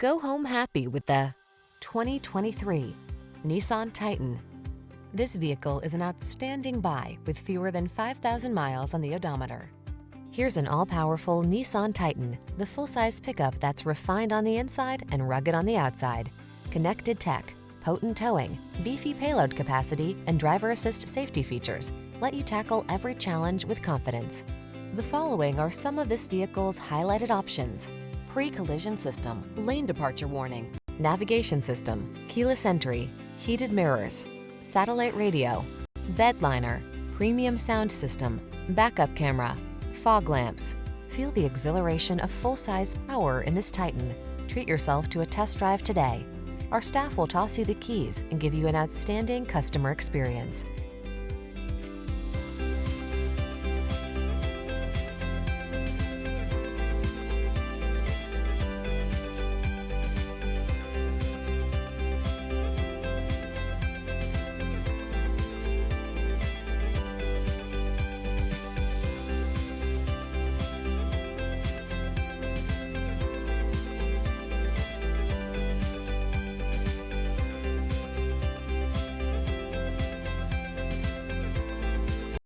Go home happy with the 2023 Nissan Titan. This vehicle is an outstanding buy with fewer than 5,000 miles on the odometer. Here's an all-powerful Nissan Titan, the full-size pickup that's refined on the inside and rugged on the outside. Connected tech, potent towing, beefy payload capacity, and driver assist safety features let you tackle every challenge with confidence. The following are some of this vehicle's highlighted options: pre-collision system, lane departure warning, navigation system, keyless entry, heated mirrors, satellite radio, bed liner, premium sound system, backup camera, fog lamps. Feel the exhilaration of full-size power in this Titan. Treat yourself to a test drive today. Our staff will toss you the keys and give you an outstanding customer experience.